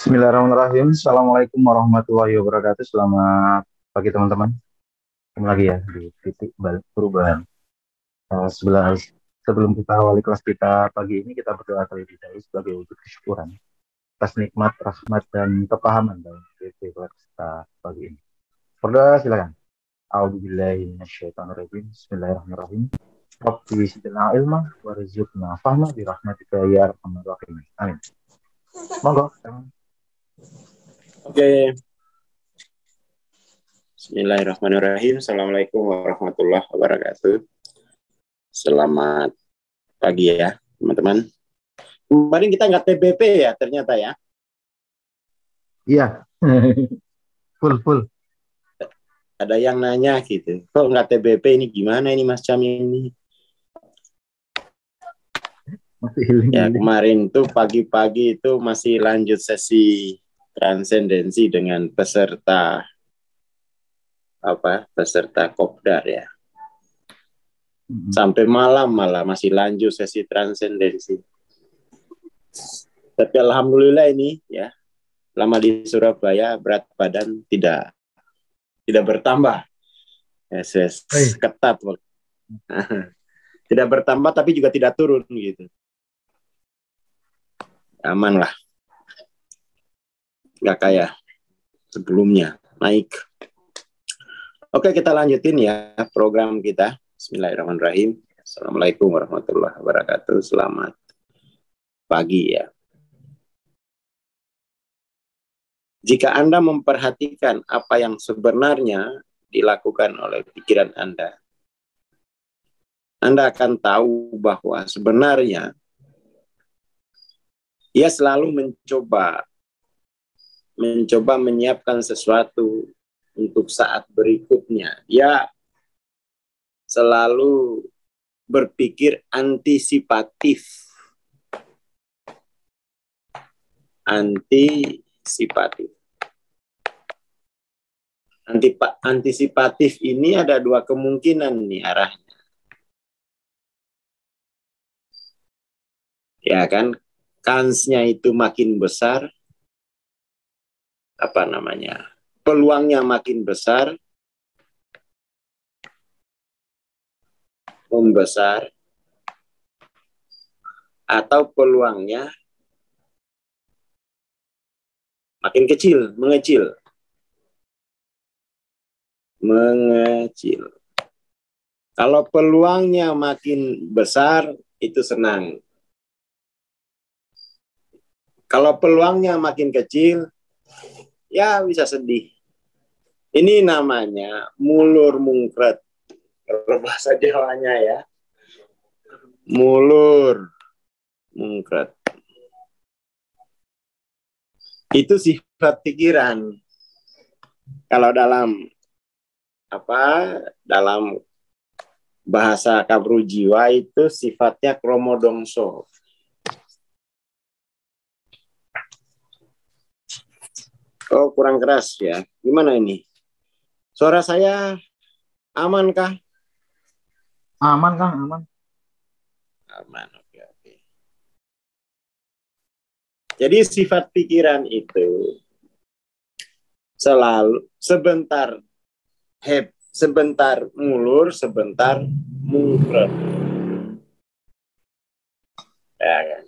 Bismillahirrahmanirrahim. Assalamualaikum warahmatullahi wabarakatuh. Selamat pagi teman-teman. Kembali lagi ya di titik balik perubahan. Sebelum kita awali kelas kita pagi ini, kita berdoa terlebih dahulu sebagai wujud kesyukuran atas nikmat, rahmat, dan kepahaman dalam titik kelas kita pagi ini. Berdoa silakan. A'udzubillahi minasyaitonirrajim. Bismillahirrahmanirrahim. Rabbi zidna ilma warzuqna fahma birahmatika ya arhamar rahimin. Amin. Monggo. Oke. Bismillahirrahmanirrahim. Assalamualaikum warahmatullahi wabarakatuh. Selamat pagi ya, teman-teman. Kemarin kita nggak TBP ya, ternyata ya. Iya. Full. Ada yang nanya gitu, kok nggak TBP ini gimana ini Mas Cam ini? Ya, kemarin tuh pagi-pagi itu masih lanjut sesi transendensi dengan peserta kopdar ya. Sampai malam malah masih lanjut sesi transendensi. Tapi alhamdulillah ini ya, lama di Surabaya berat badan tidak bertambah. Ketat. Tidak bertambah tapi juga tidak turun gitu. Aman lah. Nggak kayak sebelumnya, naik. Oke, kita lanjutin ya program kita. Bismillahirrahmanirrahim. Assalamualaikum warahmatullahi wabarakatuh. Selamat pagi ya. Jika Anda memperhatikan apa yang sebenarnya dilakukan oleh pikiran Anda akan tahu bahwa sebenarnya ia selalu mencoba menyiapkan sesuatu untuk saat berikutnya. Dia selalu berpikir antisipatif. Antisipatif ini ada dua kemungkinan nih arahnya. Ya kan, kansnya itu makin besar, peluangnya makin besar, membesar, atau peluangnya makin kecil, mengecil. Kalau peluangnya makin besar, itu senang. Kalau peluangnya makin kecil, ya bisa sedih. Ini namanya mulur mungkret. Kalau bahasa Jawanya ya. Mulur mungkret. Itu sifat pikiran. Kalau dalam bahasa kabru jiwa itu sifatnya kromodomso. Oh, kurang keras ya. Gimana ini? Suara saya aman kah? Aman, Kang, aman. Aman, oke. Jadi sifat pikiran itu selalu sebentar mulur, sebentar mungkret. Ya kan?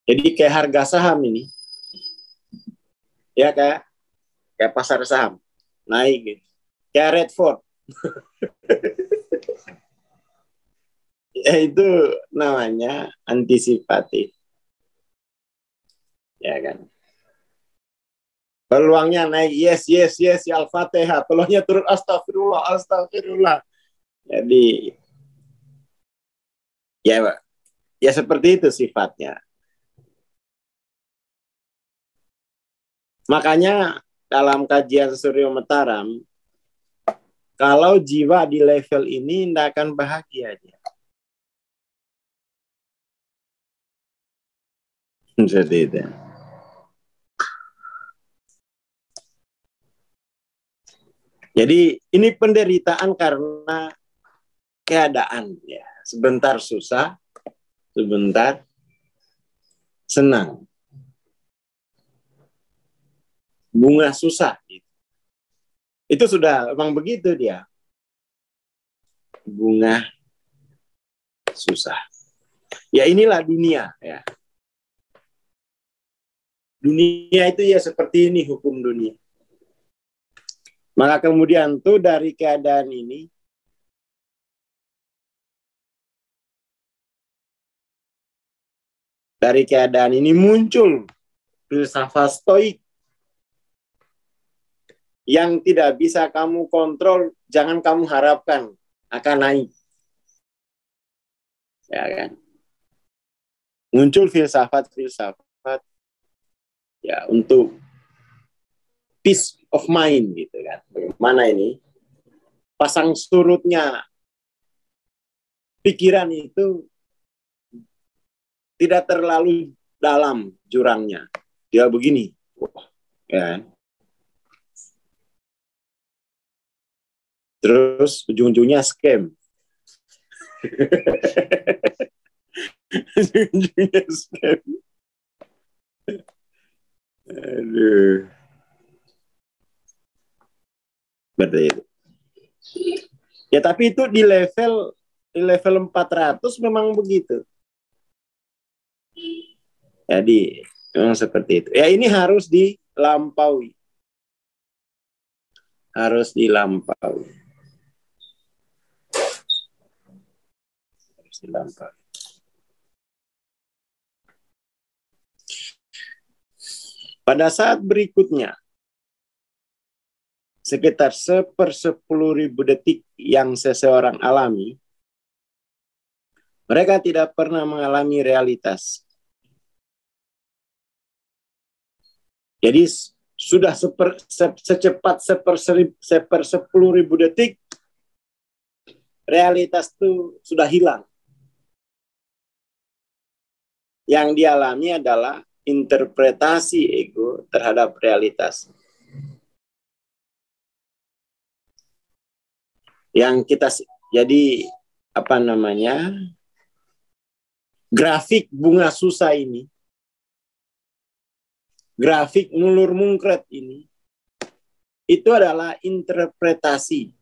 Jadi kayak harga saham ini. Ya kayak pasar saham. Naik gitu. Kayak Redford. Ya, itu namanya antisipatif. Ya kan? Peluangnya naik, yes, ya Al-Fatihah. Peluangnya turun, astagfirullah. Jadi, ya seperti itu sifatnya. Makanya dalam kajian Suryo Mataram, kalau jiwa di level ini tidak akan bahagia dia. Jadi itu. Jadi ini penderitaan karena keadaan ya. Sebentar susah, sebentar senang. bunga susah. Itu sudah emang begitu dia. Bunga susah. Ya inilah dunia ya. Dunia itu ya seperti ini hukum dunia. Maka kemudian tuh dari keadaan ini muncul filsafat stoik yang tidak bisa kamu kontrol, jangan kamu harapkan akan naik. Ya kan? Muncul filsafat ya untuk peace of mind gitu kan. Bagaimana ini? Pasang surutnya pikiran itu tidak terlalu dalam jurangnya. Dia begini. Wah, ya. Terus ujung-ujungnya scam. Ujung-ujungnya scam. Aduh. Seperti itu. Ya tapi itu di level 400 memang begitu. Jadi memang seperti itu. Ya ini harus dilampaui. Harus dilampaui. Pada saat berikutnya, sekitar 1/10.000 detik yang seseorang alami, mereka tidak pernah mengalami realitas. Jadi sudah secepat 1/10.000 detik, realitas itu sudah hilang. Yang dialami adalah interpretasi ego terhadap realitas. Yang kita jadi grafik bunga susah ini, grafik mulur mungkret ini, itu adalah interpretasi.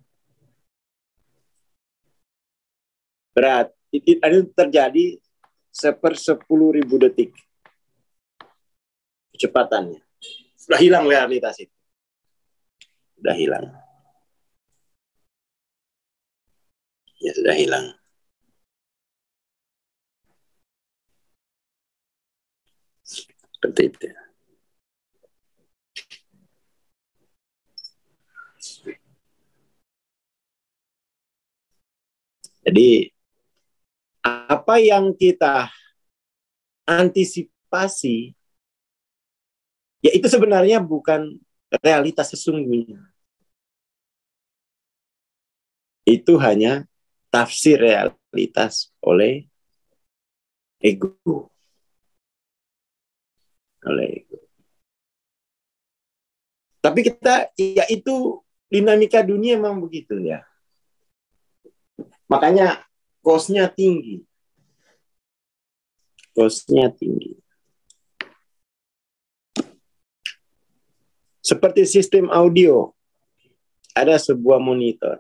Berarti itu terjadi 1/10.000 detik kecepatannya. Sudah hilang realitas itu. Sudah hilang. Ya sudah hilang. Seperti itu. Jadi apa yang kita antisipasi, ya itu sebenarnya bukan realitas sesungguhnya. Itu hanya tafsir realitas oleh ego. Oleh ego. Tapi kita, ya itu dinamika dunia memang begitu ya. Makanya cost-nya tinggi. Cost-nya tinggi. Seperti sistem audio. Ada sebuah monitor.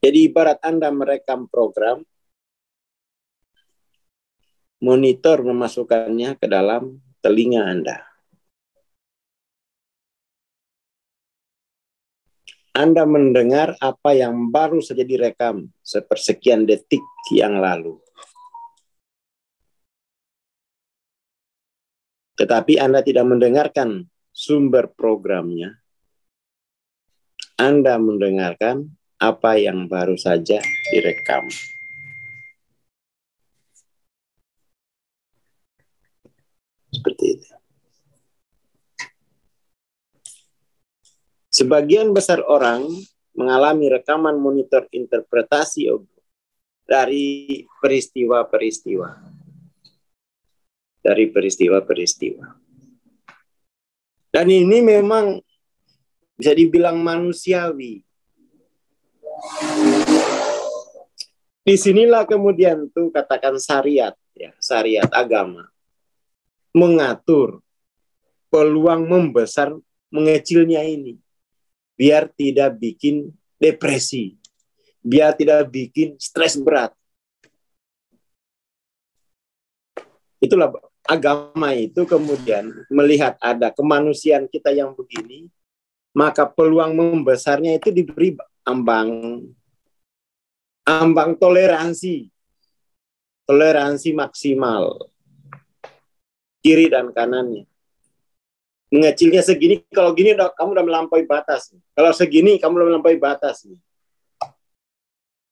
Jadi ibarat Anda merekam program, monitor memasukkannya ke dalam telinga Anda. Anda mendengar apa yang baru saja direkam sepersekian detik yang lalu. Tetapi Anda tidak mendengarkan sumber programnya. Anda mendengarkan apa yang baru saja direkam. Seperti itu. Sebagian besar orang mengalami rekaman monitor interpretasi dari peristiwa-peristiwa. Dari peristiwa-peristiwa. Dan ini memang bisa dibilang manusiawi. Disinilah kemudian tuh katakan syariat, ya, syariat agama mengatur peluang membesar mengecilnya ini, biar tidak bikin depresi, biar tidak bikin stres berat. Itulah agama itu kemudian melihat ada kemanusiaan kita yang begini, maka peluang membesarnya itu diberi ambang toleransi maksimal, kiri dan kanannya. Mengecilnya segini, kalau gini kamu udah melampaui batas. Kalau segini kamu udah melampaui batas.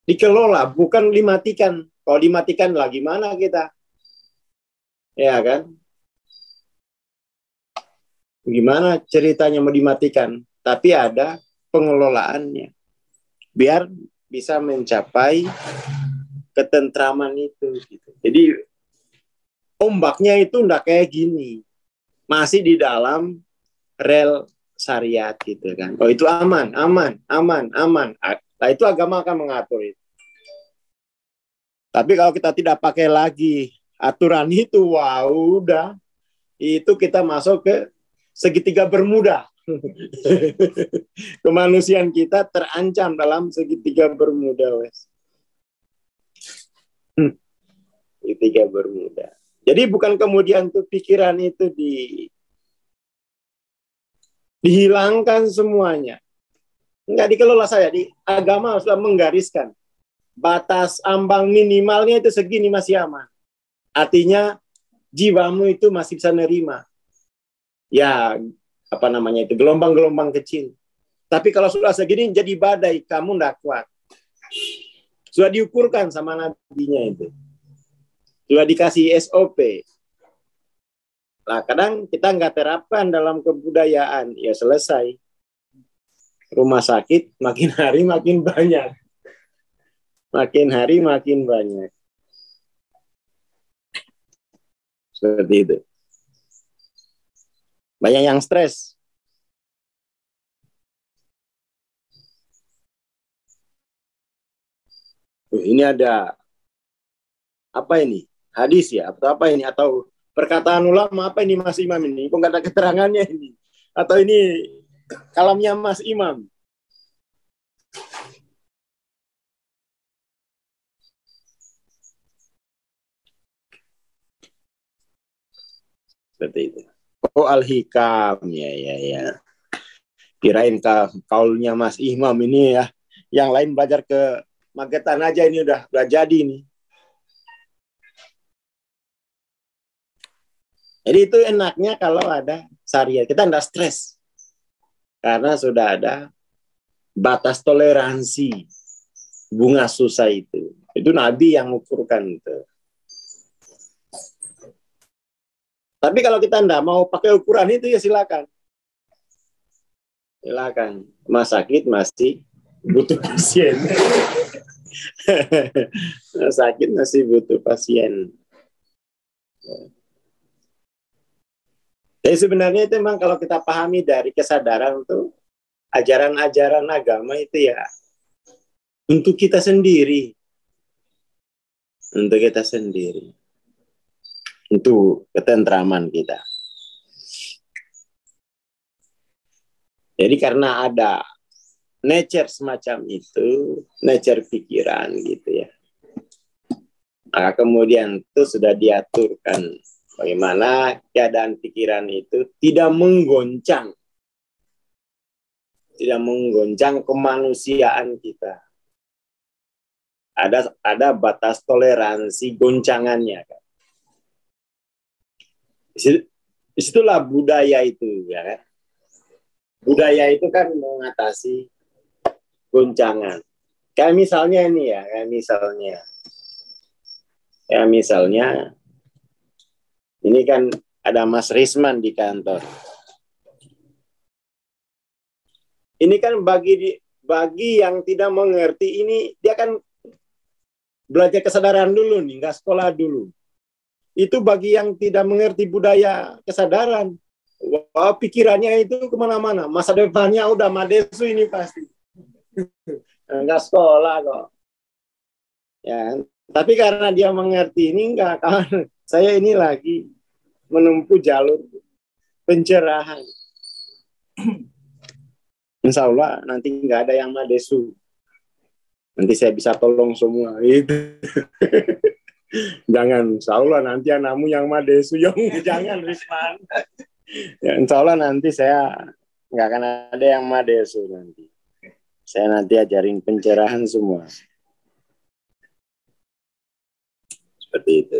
Dikelola, bukan dimatikan. Kalau dimatikan lah gimana kita? Ya kan? Gimana ceritanya mau dimatikan? Tapi ada pengelolaannya. Biar bisa mencapai ketentraman itu. Gitu. Jadi ombaknya itu enggak kayak gini. Masih di dalam rel syariat gitu kan. Oh itu aman. Nah itu agama akan mengatur itu. Tapi kalau kita tidak pakai lagi aturan itu, wah udah. Itu kita masuk ke segitiga bermuda. Kemanusiaan kita terancam dalam segitiga bermuda, wes. Segitiga bermuda. Jadi bukan kemudian tuh pikiran itu dihilangkan semuanya. Enggak dikelola saya. Di agama sudah menggariskan. Batas ambang minimalnya itu segini masih aman. Artinya jiwamu itu masih bisa nerima. Ya, apa namanya itu, gelombang-gelombang kecil. Tapi kalau sudah segini jadi badai, kamu enggak kuat. Sudah diukurkan sama nabinya itu. Sudah dikasih SOP. Nah, kadang kita nggak terapkan dalam kebudayaan. Ya selesai. Rumah sakit makin hari makin banyak. Makin hari makin banyak. Seperti itu. Banyak yang stres. Ini ada apa ini? Hadis ya? Atau apa ini? Atau perkataan ulama apa ini Mas Imam ini? Kok nggak ada keterangannya ini? Atau ini kalamnya Mas Imam? Seperti itu. Oh Al-Hikam, ya. Kirain kaulnya Mas Imam ini ya. Yang lain belajar ke Magetan aja ini udah jadi nih. Jadi itu enaknya kalau ada syariat. Kita enggak stres. Karena sudah ada batas toleransi bunga susah itu. Itu Nabi yang mengukurkan itu. Tapi kalau kita enggak mau pakai ukuran itu ya silakan. Silakan. Rumah sakit masih butuh pasien. Sakit masih butuh pasien. Jadi sebenarnya itu memang kalau kita pahami dari kesadaran itu ajaran-ajaran agama itu ya untuk kita sendiri. Untuk kita sendiri. Untuk ketentraman kita. Jadi karena ada nature semacam itu, nature pikiran gitu ya. Maka kemudian itu sudah diaturkan bagaimana keadaan pikiran itu tidak menggoncang kemanusiaan kita. Ada batas toleransi goncangannya kan. Disitulah budaya itu ya kan. Budaya itu kan mengatasi goncangan. Kayak misalnya ini ya, kayak misalnya ini kan ada Mas Risman di kantor. Ini kan bagi yang tidak mengerti ini, dia kan belajar kesadaran dulu nih, nggak sekolah dulu. Itu bagi yang tidak mengerti budaya kesadaran. Wah, pikirannya itu kemana-mana. Masa depannya udah madesu ini pasti. Nggak sekolah kok. Ya, tapi karena dia mengerti ini enggak, saya ini lagi menempuh jalur pencerahan. Insya Allah nanti nggak ada yang madesu. Nanti saya bisa tolong semua. Itu. Jangan, insya Allah nanti anakmu yang madesu. Jangan, Risman. Ya, insya Allah nanti saya nggak akan ada yang madesu nanti. Saya nanti ajarin pencerahan semua. Seperti itu.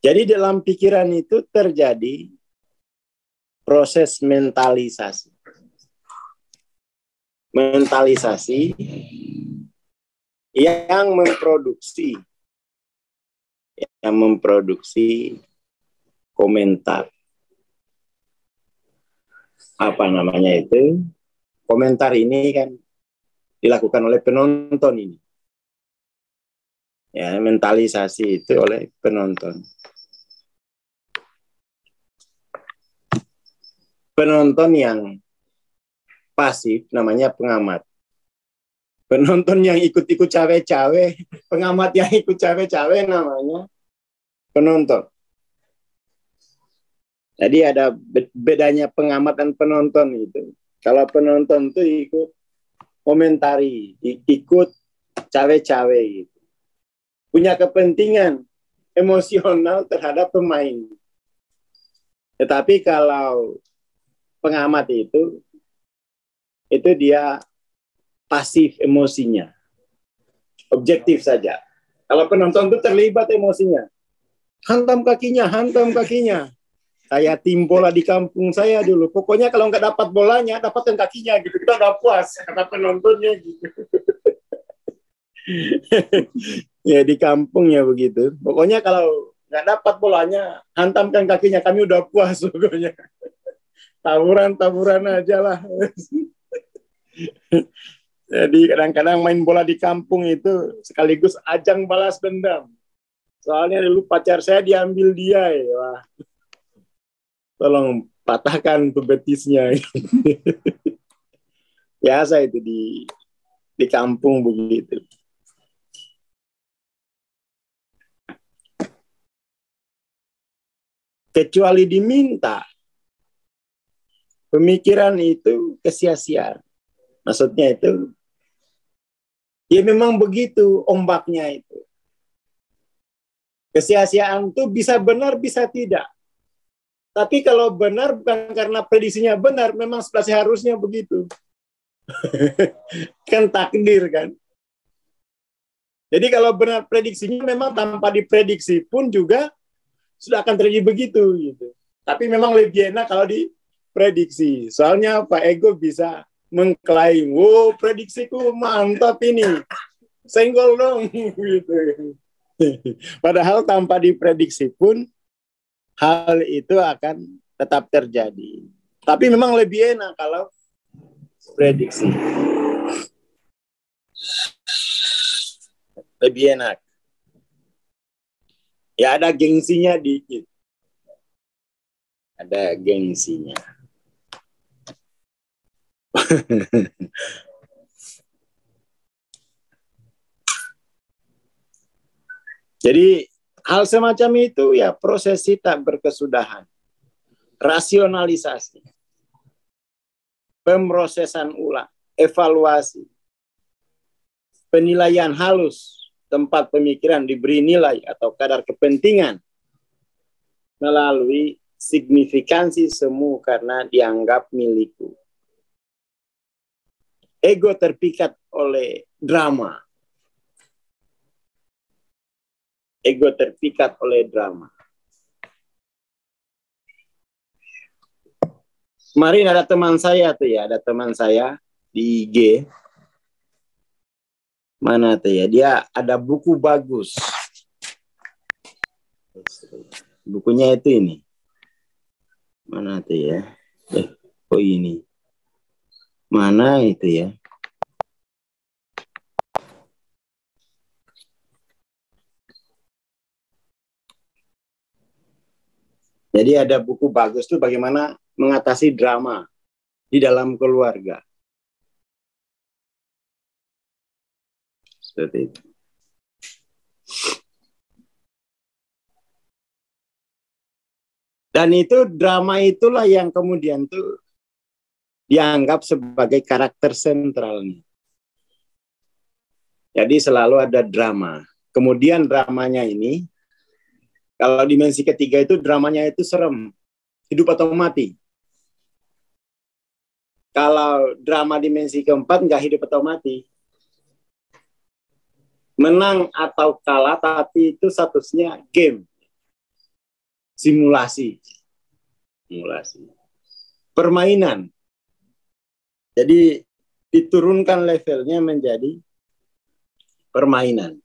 Jadi dalam pikiran itu terjadi proses mentalisasi. Mentalisasi yang memproduksi komentar. Apa namanya itu? Komentar ini kan dilakukan oleh penonton ini. Ya, mentalisasi itu oleh penonton. Penonton yang pasif namanya pengamat. Penonton yang ikut-ikut cawe-cawe, pengamat yang ikut cawe-cawe namanya penonton. Jadi ada bedanya pengamat dan penonton itu. Kalau penonton itu ikut komentari, ikut cawe-cawe gitu. Punya kepentingan emosional terhadap pemain. Tetapi kalau pengamat itu dia pasif emosinya. Objektif saja. Kalau penonton itu terlibat emosinya. Hantam kakinya. Kayak tim bola di kampung saya dulu. Pokoknya kalau nggak dapat bolanya, dapatkan kakinya gitu. Kita udah puas kata penontonnya gitu. Ya di kampungnya begitu. Pokoknya kalau nggak dapat bolanya, hantamkan kakinya. Kami udah puas pokoknya. Tawuran aja lah. Jadi kadang-kadang main bola di kampung itu sekaligus ajang balas dendam. Soalnya dulu pacar saya diambil dia. Ya. Wah. Tolong patahkan tuh betisnya. Biasa itu di kampung begitu. Kecuali diminta, pemikiran itu kesia-siaan. Maksudnya itu, ya memang begitu ombaknya itu. Kesia-siaan itu bisa benar, bisa tidak. Tapi kalau benar bukan karena prediksinya benar, memang seharusnya begitu. Kan takdir kan. Jadi kalau benar prediksinya memang tanpa diprediksi pun juga sudah akan terjadi begitu gitu. Tapi memang lebih enak kalau diprediksi. Soalnya Pak Ego bisa mengklaim, "Wow, prediksiku mantap ini. Senggol dong." gitu. Padahal tanpa diprediksi pun hal itu akan tetap terjadi. Tapi memang lebih enak kalau prediksi. Lebih enak. Ya ada gengsinya dikit. Ada gengsinya. Jadi hal semacam itu ya prosesi tak berkesudahan. Rasionalisasi. Pemrosesan ulang. Evaluasi. Penilaian halus. Tempat pemikiran diberi nilai atau kadar kepentingan. Melalui signifikansi semu karena dianggap milikku. Ego terpikat oleh drama. Ego terpikat oleh drama. Kemarin ada teman saya tuh ya, ada teman saya di IG. Mana tuh ya, dia ada buku bagus. Bukunya itu ini. Mana tuh ya? Oh ini. Mana itu ya? Jadi ada buku bagus tuh bagaimana mengatasi drama di dalam keluarga. Seperti itu. Dan itu drama itulah yang kemudian tuh dianggap sebagai karakter sentralnya. Jadi selalu ada drama. Kemudian dramanya ini, kalau dimensi ketiga itu dramanya itu serem, hidup atau mati. Kalau drama dimensi keempat nggak hidup atau mati. Menang atau kalah, tapi itu statusnya game. Simulasi. Permainan. Jadi diturunkan levelnya menjadi permainan.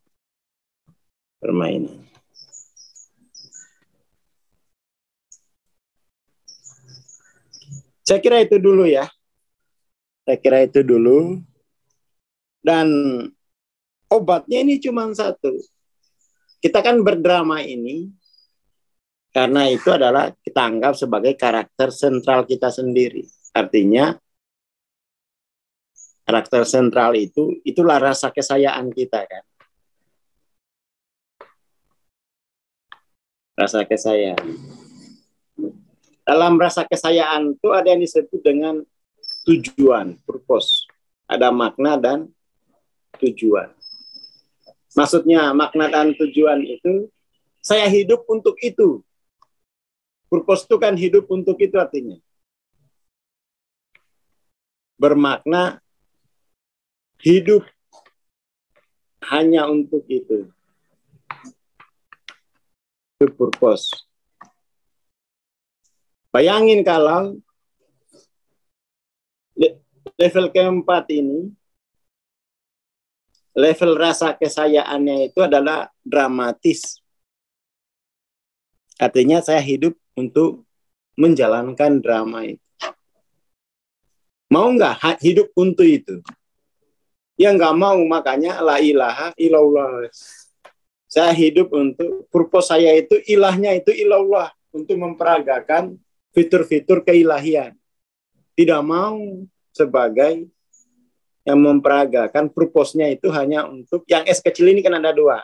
Saya kira itu dulu ya. Dan obatnya ini cuma satu. Kita kan berdrama ini karena itu adalah kita anggap sebagai karakter sentral kita sendiri. Artinya karakter sentral itulah rasa kesayaan kita kan. Rasa kesayaan. Dalam rasa kesayaan itu ada yang disebut dengan tujuan, purpose. Ada makna dan tujuan. Maksudnya makna dan tujuan itu saya hidup untuk itu. Purpose itu kan hidup untuk itu artinya. Bermakna hidup hanya untuk itu. Itu purpose. Bayangin kalau level keempat ini, level rasa kesayaannya itu adalah dramatis. Artinya saya hidup untuk menjalankan drama itu. Mau nggak hidup untuk itu? Ya nggak mau, makanya la ilaha illallah. Saya hidup untuk, purpose saya itu ilahnya itu ilallah, untuk memperagakan fitur-fitur keilahian. Tidak mau sebagai yang memperagakan purpose-nya itu hanya untuk, yang S kecil ini kan ada dua,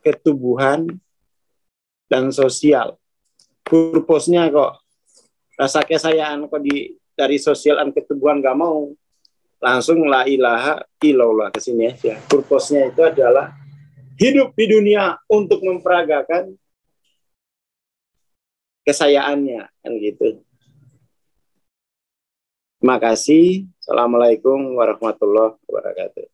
ketubuhan dan sosial. Purpose-nya kok rasa kesayaan kok dari sosial dan ketubuhan nggak mau, langsung la ilaha illallah ke sini aja. Purpose-nya itu adalah hidup di dunia untuk memperagakan kesayaannya kan gitu. Terima kasih. Assalamualaikum warahmatullahi wabarakatuh.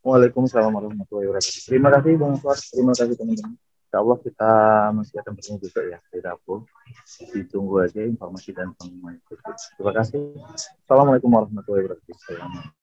Waalaikumsalam warahmatullahi wabarakatuh. Terima kasih Bang Fuad, terima kasih teman-teman. Insya Allah kita masih akan bertemu juga ya di dapur. Ditunggu aja informasi dan pengumuman. Terima kasih. Assalamualaikum warahmatullahi wabarakatuh.